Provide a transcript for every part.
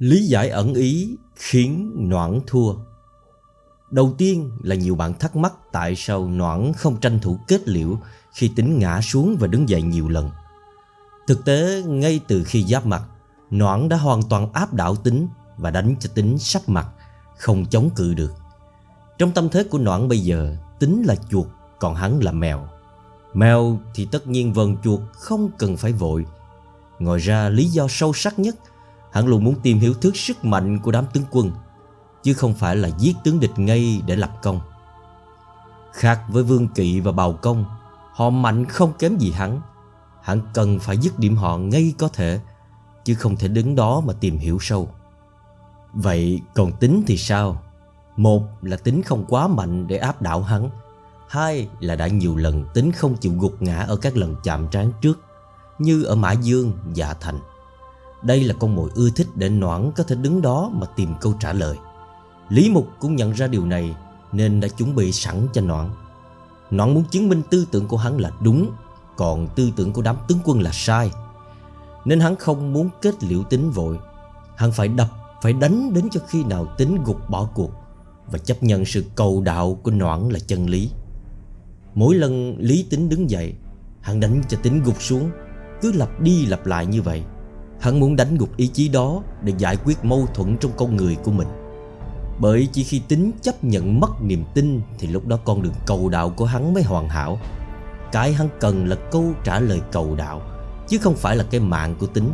Lý giải ẩn ý khiến Noãn thua. Đầu tiên là nhiều bạn thắc mắc tại sao Noãn không tranh thủ kết liễu khi Tính ngã xuống và đứng dậy nhiều lần. Thực tế, ngay từ khi giáp mặt, Noãn đã hoàn toàn áp đảo Tính và đánh cho Tính sắp mặt, không chống cự được. Trong tâm thế của Noãn bây giờ, Tính là chuột, còn hắn là mèo. Mèo thì tất nhiên vờn chuột không cần phải vội. Ngoài ra, lý do sâu sắc nhất, hắn luôn muốn tìm hiểu thước sức mạnh của đám tướng quân, chứ không phải là giết tướng địch ngay để lập công. Khác với Vương Kỵ và Bào Công, họ mạnh không kém gì hắn. Hắn cần phải dứt điểm họ ngay có thể, chứ không thể đứng đó mà tìm hiểu sâu. Vậy còn Tính thì sao? Một là Tính không quá mạnh để áp đảo hắn. Hai là đã nhiều lần Tính không chịu gục ngã ở các lần chạm trán trước, như ở Mã Dương, Dạ Thành. Đây là con mồi ưa thích để Noãn có thể đứng đó mà tìm câu trả lời. Lý Mục cũng nhận ra điều này nên đã chuẩn bị sẵn cho Noãn. Noãn muốn chứng minh tư tưởng của hắn là đúng, còn tư tưởng của đám tướng quân là sai. Nên hắn không muốn kết liễu Tính vội. Hắn phải đập, phải đánh đến cho khi nào Tính gục bỏ cuộc và chấp nhận sự cầu đạo của Noãn là chân lý. Mỗi lần Lý Tính đứng dậy, hắn đánh cho Tính gục xuống, cứ lặp đi lặp lại như vậy. Hắn muốn đánh gục ý chí đó để giải quyết mâu thuẫn trong con người của mình. Bởi chỉ khi Tính chấp nhận mất niềm tin thì lúc đó con đường cầu đạo của hắn mới hoàn hảo. Cái hắn cần là câu trả lời cầu đạo, chứ không phải là cái mạng của Tính.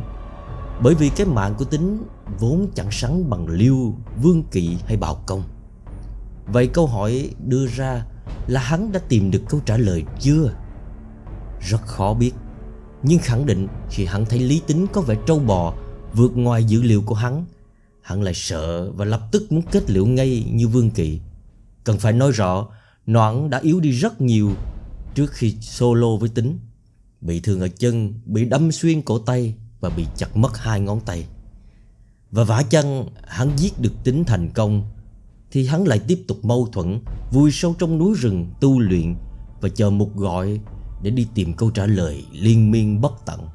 Bởi vì cái mạng của Tính vốn chẳng sánh bằng Liêu, Vương Kỵ hay Bào Công. Vậy câu hỏi đưa ra là hắn đã tìm được câu trả lời chưa? Rất khó biết. Nhưng khẳng định khi hắn thấy Lý Tính có vẻ trâu bò, vượt ngoài dữ liệu của hắn lại sợ và lập tức muốn kết liễu ngay như Vương Kỵ. Cần phải nói rõ, Noãn đã yếu đi rất nhiều trước khi solo với Tính. Bị thương ở chân, bị đâm xuyên cổ tay và bị chặt mất 2 ngón tay. Và vả chăng hắn giết được Tính thành công thì hắn lại tiếp tục mâu thuẫn, vùi sâu trong núi rừng tu luyện và chờ một gọi để đi tìm câu trả lời liên miên bất tận.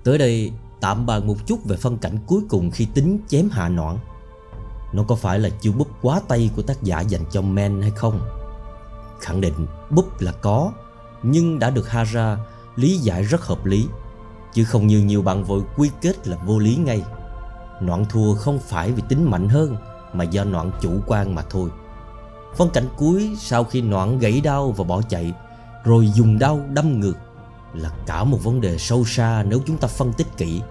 Tới đây tạm bàn một chút về phân cảnh cuối cùng khi Tính chém hạ Noãn. Nó có phải là chiêu búp quá tay của tác giả dành cho men hay không? Khẳng định búp là có, nhưng đã được Hara lý giải rất hợp lý, chứ không như nhiều bạn vội quy kết là vô lý ngay. Noãn thua không phải vì Tính mạnh hơn, mà do Noãn chủ quan mà thôi. Phân cảnh cuối sau khi Noãn gãy đao và bỏ chạy, rồi dùng đao đâm ngược, là cả một vấn đề sâu xa nếu chúng ta phân tích kỹ.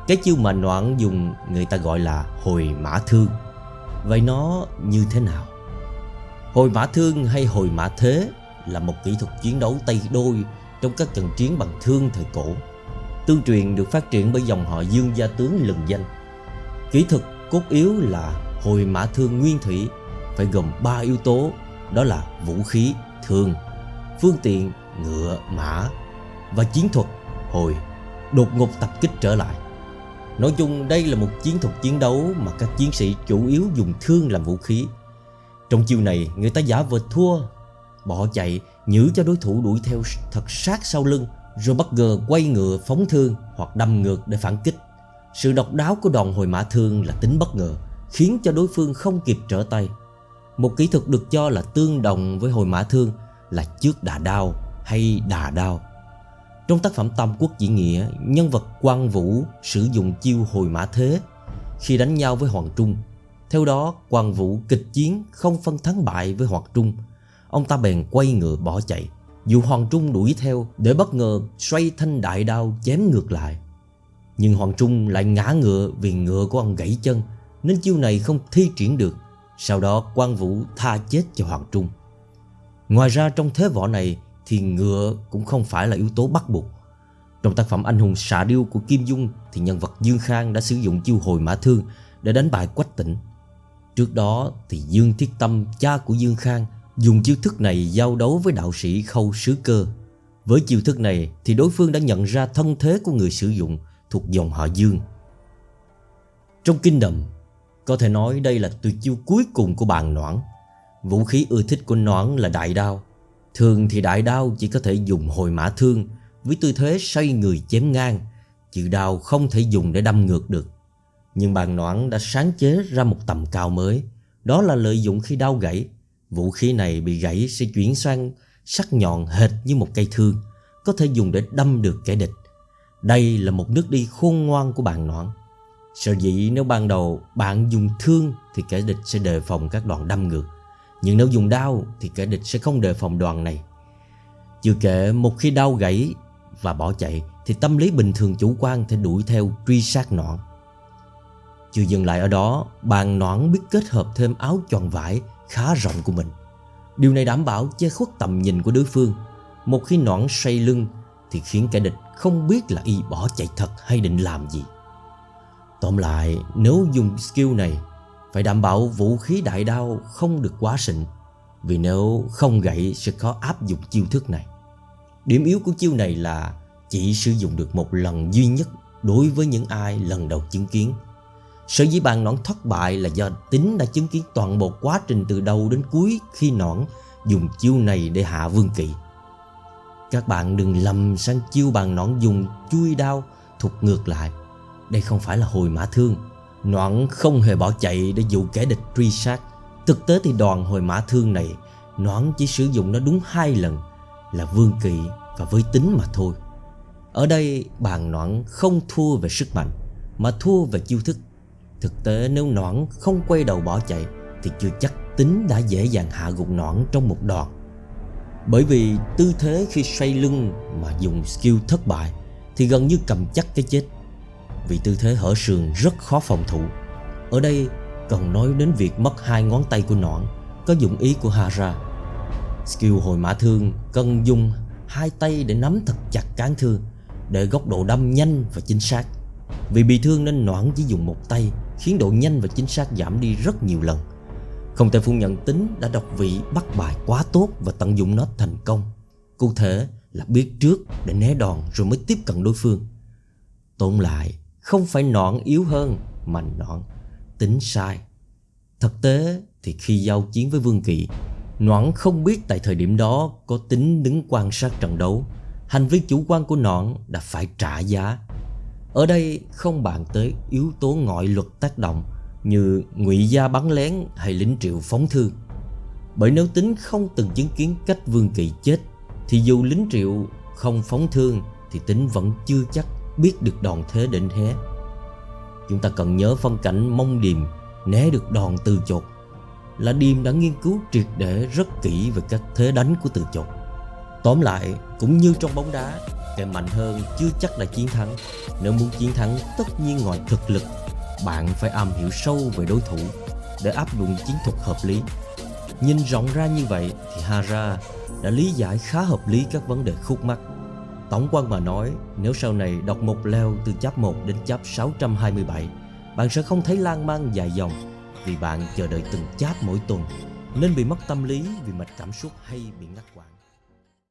Cái chiêu mà Noãn dùng người ta gọi là hồi mã thương. Vậy nó như thế nào? Hồi mã thương hay hồi mã thế là một kỹ thuật chiến đấu tay đôi trong các trận chiến bằng thương thời cổ. Tương truyền được phát triển bởi dòng họ Dương gia tướng lừng danh. Kỹ thuật cốt yếu là hồi mã thương nguyên thủy phải gồm 3 yếu tố, đó là vũ khí, thương, phương tiện, ngựa, mã, và chiến thuật, hồi, đột ngột tập kích trở lại. Nói chung đây là một chiến thuật chiến đấu mà các chiến sĩ chủ yếu dùng thương làm vũ khí. Trong chiêu này người ta giả vờ thua, bỏ chạy, nhử cho đối thủ đuổi theo thật sát sau lưng, rồi bất ngờ quay ngựa phóng thương hoặc đâm ngược để phản kích. Sự độc đáo của đòn hồi mã thương là tính bất ngờ, khiến cho đối phương không kịp trở tay. Một kỹ thuật được cho là tương đồng với hồi mã thương là trước đà đao hay đà đao. Trong tác phẩm Tam Quốc Diễn Nghĩa, nhân vật Quan Vũ sử dụng chiêu hồi mã thế khi đánh nhau với Hoàng Trung. Theo đó, Quan Vũ kịch chiến không phân thắng bại với Hoàng Trung. Ông ta bèn quay ngựa bỏ chạy, dù Hoàng Trung đuổi theo để bất ngờ xoay thanh đại đao chém ngược lại. Nhưng Hoàng Trung lại ngã ngựa vì ngựa của ông gãy chân, nên chiêu này không thi triển được. Sau đó Quan Vũ tha chết cho Hoàng Trung. Ngoài ra trong thế võ này thì ngựa cũng không phải là yếu tố bắt buộc. Trong tác phẩm Anh hùng xạ điêu của Kim Dung thì nhân vật Dương Khang đã sử dụng chiêu hồi mã thương để đánh bại Quách Tĩnh. Trước đó thì Dương Thiết Tâm, cha của Dương Khang, dùng chiêu thức này giao đấu với đạo sĩ Khâu Sứ Cơ. Với chiêu thức này thì đối phương đã nhận ra thân thế của người sử dụng thuộc dòng họ Dương. Trong Kinh Đầm, có thể nói đây là tuyệt chiêu cuối cùng của bàn Noãn. Vũ khí ưa thích của Noãn là đại đao. Thường thì đại đao chỉ có thể dùng hồi mã thương với tư thế xoay người chém ngang, chứ đao không thể dùng để đâm ngược được. Nhưng bàn Noãn đã sáng chế ra một tầm cao mới. Đó là lợi dụng khi đao gãy, vũ khí này bị gãy sẽ chuyển sang sắc nhọn hệt như một cây thương, có thể dùng để đâm được kẻ địch. Đây là một nước đi khôn ngoan của bàn Noãn. Sở dĩ nếu ban đầu bạn dùng thương thì kẻ địch sẽ đề phòng các đòn đâm ngược, nhưng nếu dùng đao thì kẻ địch sẽ không đề phòng đòn này. Chưa kể một khi đao gãy và bỏ chạy thì tâm lý bình thường chủ quan sẽ đuổi theo truy sát Noãn. Chưa dừng lại ở đó, bàn Noãn biết kết hợp thêm áo choàng vải khá rộng của mình. Điều này đảm bảo che khuất tầm nhìn của đối phương. Một khi Noãn xoay lưng thì khiến kẻ địch không biết là y bỏ chạy thật hay định làm gì. Tóm lại, nếu dùng skill này, phải đảm bảo vũ khí đại đao không được quá xịn, vì nếu không gãy sẽ khó áp dụng chiêu thức này. Điểm yếu của chiêu này là chỉ sử dụng được một lần duy nhất đối với những ai lần đầu chứng kiến. Sở dĩ bàn Noãn thất bại là do Tín đã chứng kiến toàn bộ quá trình từ đầu đến cuối khi Noãn dùng chiêu này để hạ Vương Kỵ. Các bạn đừng lầm sang chiêu bàn Noãn dùng chui đao thụt ngược lại. Đây không phải là hồi mã thương. Noãn không hề bỏ chạy để dụ kẻ địch truy sát. Thực tế thì đòn hồi mã thương này Noãn chỉ sử dụng nó đúng 2 lần, là Vương Kỵ và với Tín mà thôi. Ở đây bàn Noãn không thua về sức mạnh mà thua về chiêu thức. Thực tế nếu Noãn không quay đầu bỏ chạy thì chưa chắc Tín đã dễ dàng hạ gục Noãn trong một đòn. Bởi vì tư thế khi xoay lưng mà dùng skill thất bại thì gần như cầm chắc cái chết, vì tư thế hở sườn rất khó phòng thủ. Ở đây cần nói đến việc mất 2 ngón tay của Noãn, có dụng ý của Hara. Skill hồi mã thương cần dùng 2 tay để nắm thật chặt cán thương, để góc độ đâm nhanh và chính xác. Vì bị thương nên Noãn chỉ dùng một tay, khiến độ nhanh và chính xác giảm đi rất nhiều lần. Không thể phủ nhận Tín đã đọc vị bắt bài quá tốt và tận dụng nó thành công. Cụ thể là biết trước để né đòn rồi mới tiếp cận đối phương. Tóm lại, không phải Noãn yếu hơn mà Noãn tính sai. Thực tế thì khi giao chiến với Vương Kỵ, Noãn không biết tại thời điểm đó có Tín đứng quan sát trận đấu. Hành vi chủ quan của Noãn đã phải trả giá. Ở đây không bàn tới yếu tố ngoại luật tác động như ngụy gia bắn lén hay lính Triệu phóng thương. Bởi nếu Tín không từng chứng kiến cách Vương Kỵ chết thì dù lính Triệu không phóng thương thì Tín vẫn chưa chắc biết được đòn thế định hé. Chúng ta cần nhớ phong cảnh Mông Điềm né được đòn Từ Chột là Điềm đã nghiên cứu triệt để rất kỹ về các thế đánh của Từ Chột. Tóm lại, cũng như trong bóng đá, kẻ mạnh hơn chưa chắc là chiến thắng. Nếu muốn chiến thắng, tất nhiên ngoài thực lực, bạn phải am hiểu sâu về đối thủ để áp dụng chiến thuật hợp lý. Nhìn rộng ra như vậy thì Hara đã lý giải khá hợp lý các vấn đề khúc mắc. Tổng quan mà nói, nếu sau này đọc một leo từ chap 1 đến chap 627, bạn sẽ không thấy lan man dài dòng, vì bạn chờ đợi từng chap mỗi tuần, nên bị mất tâm lý vì mạch cảm xúc hay bị ngắt quãng.